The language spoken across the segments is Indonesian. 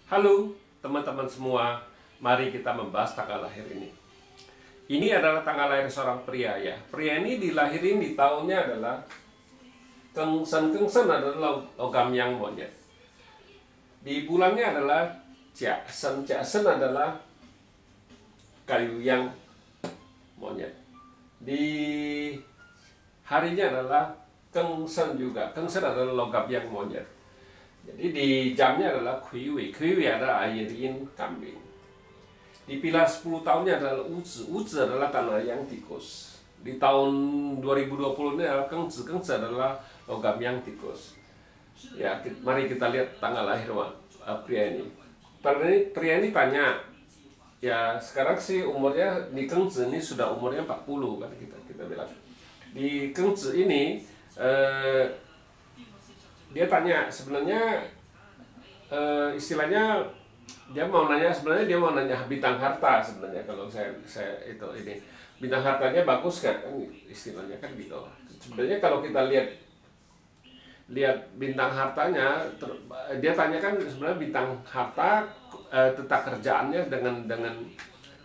Halo teman-teman semua, mari kita membahas tanggal lahir ini. Ini adalah tanggal lahir seorang pria ya. Pria ini dilahirin di tahunnya adalah Kengsen. Kengsen adalah logam yang monyet. Di bulannya adalah Jaksen. Jaksen adalah kayu yang monyet. Di harinya adalah Kengsen juga. Kengsen adalah logam yang monyet. Jadi di jamnya adalah Kuiwi. Kuiwi adalah airin kambing. Di pilar 10 tahunnya adalah Uzi. Uzi adalah tanah yang tikus. Di tahun 2020 ini adalah Kengzi. Kengzi adalah logam yang tikus. Ya, mari kita lihat tanggal lahir pria ini. Pria ini tanya, ya sekarang sih umurnya di Kengzi ini sudah umurnya 40 kan kita bilang. Di Kengzi ini dia tanya sebenarnya istilahnya dia mau nanya bintang harta sebenarnya. Kalau saya itu ini bintang hartanya bagus kan istilahnya kan gitu. Sebenarnya kalau kita lihat bintang hartanya, dia tanya kan sebenarnya bintang harta tentang kerjaannya dengan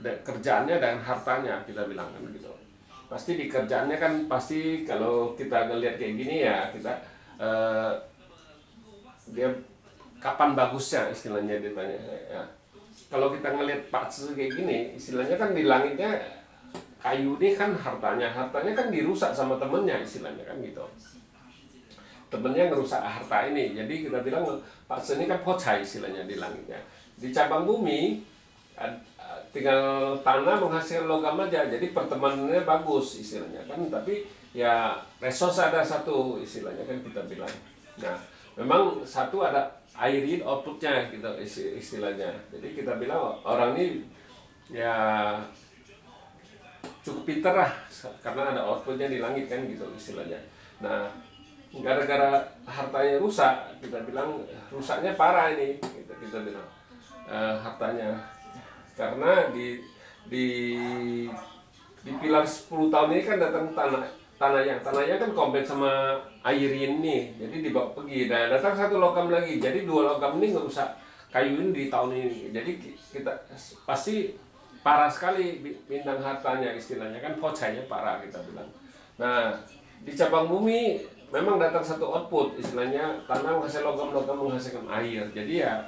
kerjaannya dan hartanya, kita bilang kan gitu. Pasti di kerjaannya kan pasti kalau kita ngelihat kayak gini ya kita dia kapan bagusnya istilahnya ditanya ya. Kalau kita ngelihat Pak Tzu kayak gini istilahnya kan di langitnya kayu ini kan hartanya kan dirusak sama temennya istilahnya kan gitu. Temennya ngerusak harta ini, jadi kita bilang Pak Tzu ini kan pocai istilahnya di langitnya. Di cabang bumi tinggal tanah menghasilkan logam aja, jadi pertemanannya bagus istilahnya kan, tapi ya resos ada satu istilahnya kan kita bilang. Nah, memang satu ada airin outputnya gitu istilahnya. Jadi kita bilang orang ini ya cukup pinter lah karena ada outputnya di langit kan gitu istilahnya. Nah, gara-gara hartanya rusak, kita bilang rusaknya parah ini kita bilang hartanya karena di pilar 10 tahun ini kan datang tanahnya kan kompet sama airin nih, jadi dibawa pergi dan datang satu logam lagi, jadi dua logam ini ngerusak kayu ini di tahun ini. Jadi kita pasti parah sekali bintang hartanya istilahnya kan, pocainya parah kita bilang. Nah, di cabang bumi memang datang satu output istilahnya, tanah menghasilkan logam menghasilkan air, jadi ya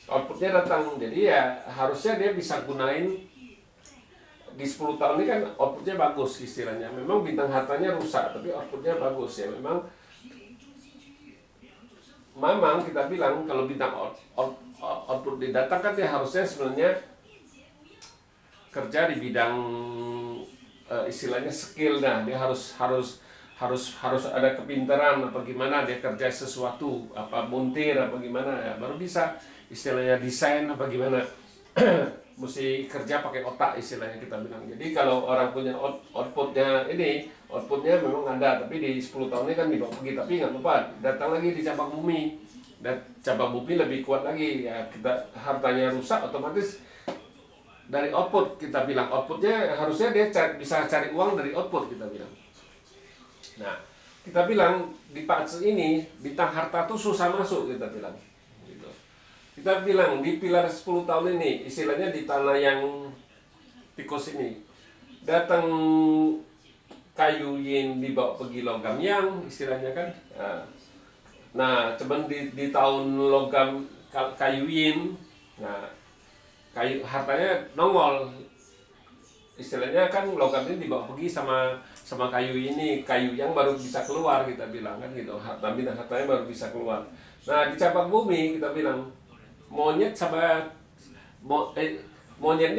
outputnya datang, jadi ya harusnya dia bisa gunain di 10 tahun ini kan outputnya bagus istilahnya. Memang bintang hartanya rusak tapi outputnya bagus ya. Memang kita bilang kalau bintang output didatangkan dia harusnya sebenarnya kerja di bidang istilahnya skill. Nah, dia harus ada kepintaran apa gimana dia kerja sesuatu, apa montir apa gimana ya, baru bisa istilahnya desain apa gimana. Mesti kerja pakai otak istilahnya kita bilang. Jadi kalau orang punya outputnya memang ada, tapi di 10 tahun ini kan dibawa pergi, tapi nggak apa-apa, datang lagi di cabang bumi, dan cabang bumi lebih kuat lagi ya. Kita hartanya rusak, otomatis dari output kita bilang, outputnya harusnya dia bisa cari uang dari output kita bilang. Nah, kita bilang di Pak Tzu ini bintang harta tuh susah masuk kita bilang. Kita bilang di pilar 10 tahun ini istilahnya di tanah yang tikus ini datang kayu yin dibawa pergi logam yang istilahnya kan. Nah, cuman di tahun logam kayu yin, nah kayu hartanya nongol istilahnya kan, logam ini dibawa pergi sama kayu ini, kayu yang baru bisa keluar kita bilang kan gitu, hartanya baru bisa keluar. Nah, di cabang bumi kita bilang monyet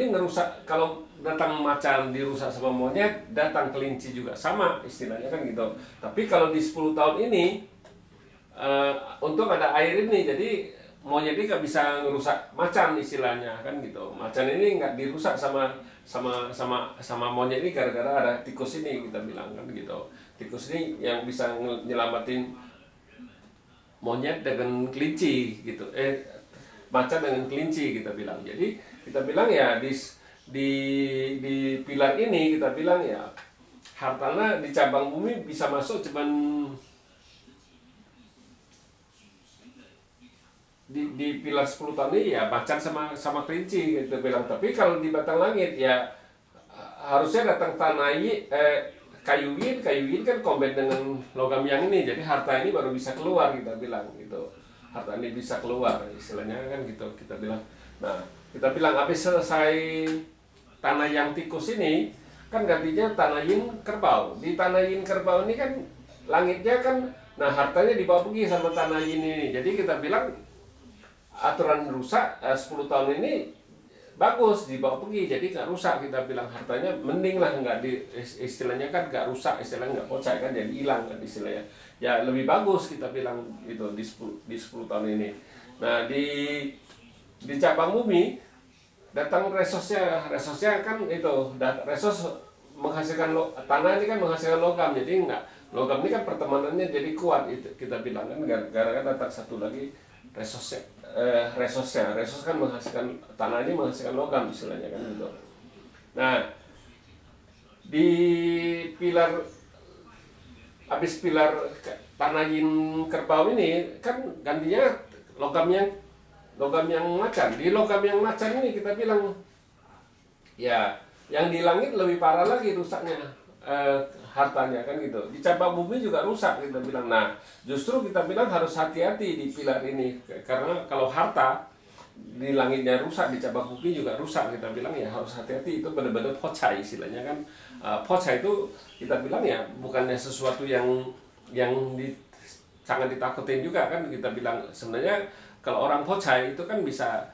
ini ngerusak. Kalau datang macan dirusak sama monyet, datang kelinci juga sama istilahnya kan gitu. Tapi kalau di 10 tahun ini untung ada air ini, jadi monyet ini nggak bisa ngerusak macan istilahnya kan gitu. Macan ini nggak dirusak sama monyet ini gara-gara ada tikus ini kita bilang kan gitu. Tikus ini yang bisa nyelamatin monyet dengan kelinci gitu, macan dengan kelinci kita bilang. Jadi kita bilang ya di pilar ini kita bilang ya hartanya di cabang bumi bisa masuk cuman di pilar 10 tahun ini ya macan sama kelinci gitu bilang. Tapi kalau di batang langit ya harusnya datang kayu yin kan kombin dengan logam yang ini, jadi harta ini baru bisa keluar kita bilang gitu. Harta ini bisa keluar istilahnya kan gitu kita bilang. Nah kita bilang habis selesai tanah yang tikus ini kan gantinya tanah yin kerbau. Di tanah yin kerbau ini kan langitnya kan, nah hartanya dibawa pergi sama tanah yin ini. Jadi kita bilang aturan rusak 10 tahun ini bagus dibawa pergi, jadi nggak rusak kita bilang, hartanya mending lah nggak istilahnya kan nggak rusak, istilahnya nggak bocah kan, jadi hilang kan istilahnya ya, lebih bagus kita bilang itu di 10 tahun ini. Nah di cabang bumi datang resosnya kan itu resos menghasilkan tanah ini kan menghasilkan logam, jadi nggak, logam ini kan pertemanannya jadi kuat itu kita bilang kan, gara-gara datang satu lagi resosnya kan menghasilkan, tanah ini menghasilkan logam istilahnya kan gitu. Nah di habis pilar tanah yin kerbau ini kan gantinya logam yang macan. Di logam yang macan ini kita bilang ya yang di langit lebih parah lagi rusaknya hartanya kan gitu. Di cabang bumi juga rusak kita bilang. Nah justru kita bilang harus hati-hati di pilar ini, karena kalau harta di langitnya rusak, di cabang bumi juga rusak kita bilang ya harus hati-hati. Itu benar-benar pocai istilahnya kan. Pocai itu kita bilang ya bukannya sesuatu yang sangat ditakutin juga kan kita bilang. Sebenarnya kalau orang pocai itu kan bisa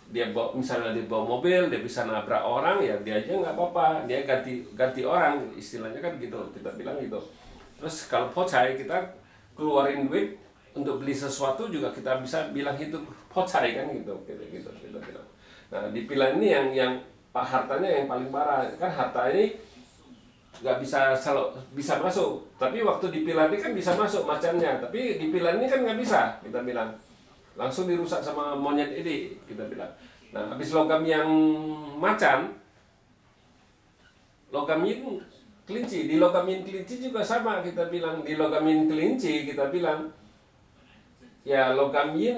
dia bawa, misalnya dia bawa mobil, dia bisa nabrak orang ya, dia aja nggak apa-apa, dia ganti orang istilahnya kan gitu kita bilang gitu. Terus kalau pocai kita keluarin duit untuk beli sesuatu juga kita bisa bilang itu pocai kan gitu kita bilang. Nah di pilar ini yang hartanya yang paling parah kan, harta ini nggak bisa masuk, tapi waktu di pilar ini kan bisa masuk macannya, tapi di pilar ini kan nggak bisa kita bilang, langsung dirusak sama monyet ini kita bilang. Nah habis logam yang macan, logam yin kelinci, di logam yin kelinci juga sama kita bilang. Di logam yin kelinci kita bilang ya logam yin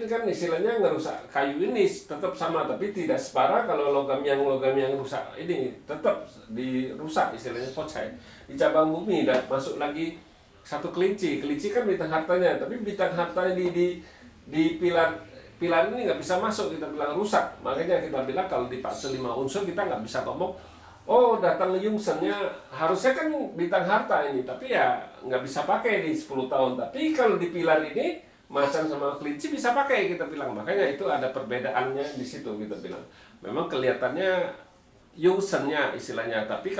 kan istilahnya ngerusak kayu ini tetap sama, tapi tidak separah kalau logam yang rusak ini tetap dirusak istilahnya pocai. Di cabang bumi dah masuk lagi satu kelinci kan bintang hartanya, tapi bintang hartanya di pilar ini nggak bisa masuk kita bilang, rusak. Makanya kita bilang kalau di fase 5 unsur kita nggak bisa ngomong oh datang Yungsennya harusnya kan bintang harta ini, tapi ya nggak bisa pakai di 10 tahun. Tapi kalau di pilar ini macan sama kelinci bisa pakai kita bilang. Makanya itu ada perbedaannya di situ kita bilang. Memang kelihatannya Yungsennya istilahnya, tapi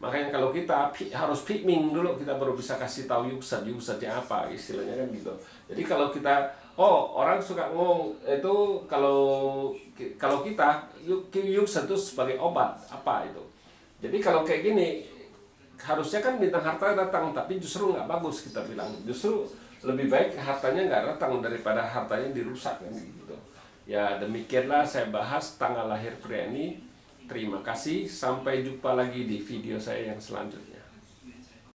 makanya kalau kita harus piming dulu, kita baru bisa kasih tahu Yungsennya apa istilahnya kan gitu. Jadi kalau kita orang suka ngomong itu kalau kita Yungsen itu sebagai obat apa itu. Jadi kalau kayak gini harusnya kan bintang harta datang, tapi justru nggak bagus kita bilang. Justru lebih baik hartanya nggak datang daripada hartanya dirusak kan gitu. Ya demikianlah saya bahas tanggal lahir pria ini. Terima kasih, sampai jumpa lagi di video saya yang selanjutnya.